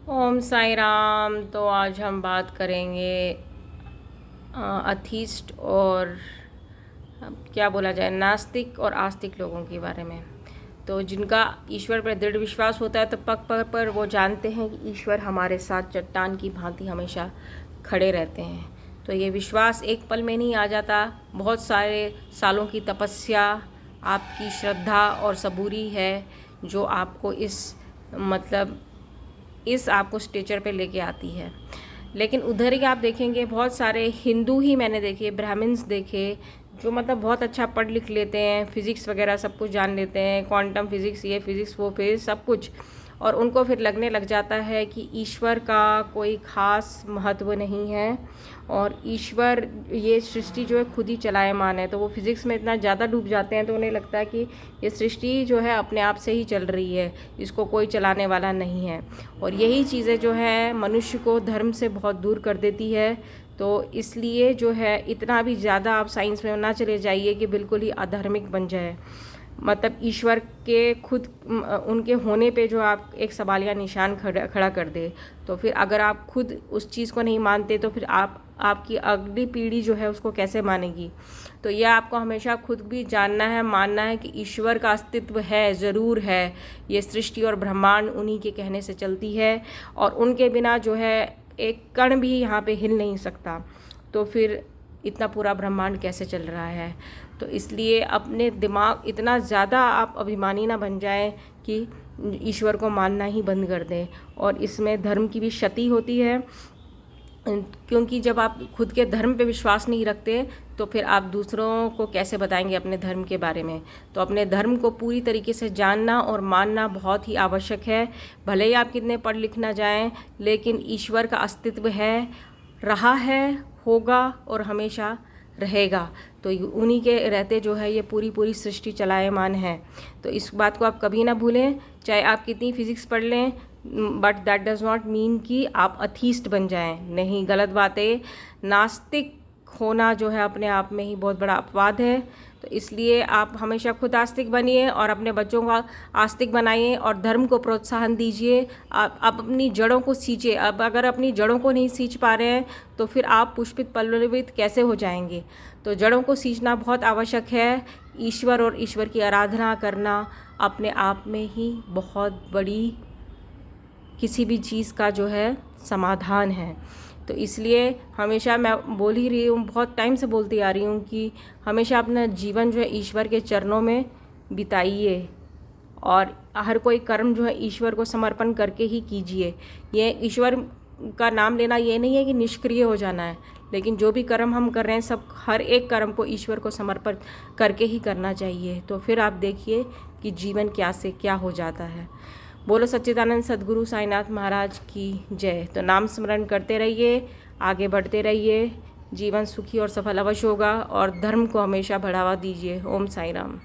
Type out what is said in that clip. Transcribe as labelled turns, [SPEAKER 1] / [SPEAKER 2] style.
[SPEAKER 1] ओम साई राम। तो आज हम बात करेंगे अथीस्ट और क्या बोला जाए नास्तिक और आस्तिक लोगों के बारे में। तो जिनका ईश्वर पर दृढ़ विश्वास होता है तो पग पग पर वो जानते हैं कि ईश्वर हमारे साथ चट्टान की भांति हमेशा खड़े रहते हैं। तो ये विश्वास एक पल में नहीं आ जाता, बहुत सारे सालों की तपस्या, आपकी श्रद्धा और सबूरी है जो आपको इस आपको स्टेचर पे लेके आती है। लेकिन उधर ही आप देखेंगे बहुत सारे हिंदू ही मैंने देखे, ब्राह्मण्स देखे जो बहुत अच्छा पढ़ लिख लेते हैं, फिज़िक्स वगैरह सब कुछ जान लेते हैं, क्वांटम फिज़िक्स, ये फिज़िक्स वो फिज़िक्स सब कुछ, और उनको फिर लगने लग जाता है कि ईश्वर का कोई ख़ास महत्व नहीं है और ईश्वर ये सृष्टि जो है खुद ही चलायमान है। तो वो फिज़िक्स में इतना ज़्यादा डूब जाते हैं तो उन्हें लगता है कि ये सृष्टि जो है अपने आप से ही चल रही है, इसको कोई चलाने वाला नहीं है। और यही चीज़ें जो है मनुष्य को धर्म से बहुत दूर कर देती है। तो इसलिए जो है इतना भी ज़्यादा आप साइंस में ना चले जाइए कि बिल्कुल ही अधार्मिक बन जाए। ईश्वर के खुद उनके होने पे जो आप एक सवालिया निशान खड़ा कर दे, तो फिर अगर आप खुद उस चीज़ को नहीं मानते तो फिर आपकी अगली पीढ़ी जो है उसको कैसे मानेगी। तो यह आपको हमेशा खुद भी जानना है, मानना है कि ईश्वर का अस्तित्व है, ज़रूर है। ये सृष्टि और ब्रह्मांड उन्हीं के कहने से चलती है और उनके बिना जो है एक कण भी यहाँ पे हिल नहीं सकता। तो फिर इतना पूरा ब्रह्मांड कैसे चल रहा है। तो इसलिए अपने दिमाग इतना ज़्यादा आप अभिमानी ना बन जाएं कि ईश्वर को मानना ही बंद कर दें। और इसमें धर्म की भी क्षति होती है, क्योंकि जब आप खुद के धर्म पे विश्वास नहीं रखते तो फिर आप दूसरों को कैसे बताएंगे अपने धर्म के बारे में। तो अपने धर्म को पूरी तरीके से जानना और मानना बहुत ही आवश्यक है। भले ही आप कितने पढ़ लिख ना जाएं, लेकिन ईश्वर का अस्तित्व है, रहा है, होगा और हमेशा रहेगा। तो उन्हीं के रहते जो है ये पूरी सृष्टि चलायमान है। तो इस बात को आप कभी ना भूलें, चाहे आप कितनी फिज़िक्स पढ़ लें, but that does not mean कि आप अथीस्ट बन जाएं। नहीं, गलत बात है। नास्तिक होना जो है अपने आप में ही बहुत बड़ा अपवाद है। तो इसलिए आप हमेशा खुद आस्तिक बनिए और अपने बच्चों को आस्तिक बनाइए और धर्म को प्रोत्साहन दीजिए। आप अपनी जड़ों को सींचिए। अब अगर अपनी जड़ों को नहीं सींच पा रहे हैं तो फिर आप पुष्पित पल्लवित कैसे हो जाएंगे। तो जड़ों को सींचना बहुत आवश्यक है। ईश्वर और ईश्वर की आराधना करना अपने आप में ही बहुत बड़ी किसी भी चीज़ का जो है समाधान है। तो इसलिए हमेशा मैं बोल ही रही हूँ, बहुत टाइम से बोलती आ रही हूँ कि हमेशा अपना जीवन जो है ईश्वर के चरणों में बिताइए और हर कोई कर्म जो है ईश्वर को समर्पण करके ही कीजिए। ये ईश्वर का नाम लेना ये नहीं है कि निष्क्रिय हो जाना है, लेकिन जो भी कर्म हम कर रहे हैं सब हर एक कर्म को ईश्वर को समर्पण करके ही करना चाहिए। तो फिर आप देखिए कि जीवन क्या से क्या हो जाता है। बोलो सच्चिदानंद सद्गुरु साईनाथ महाराज की जय। तो नाम स्मरण करते रहिए, आगे बढ़ते रहिए, जीवन सुखी और सफल अवश्य होगा और धर्म को हमेशा बढ़ावा दीजिए। ओम साई राम।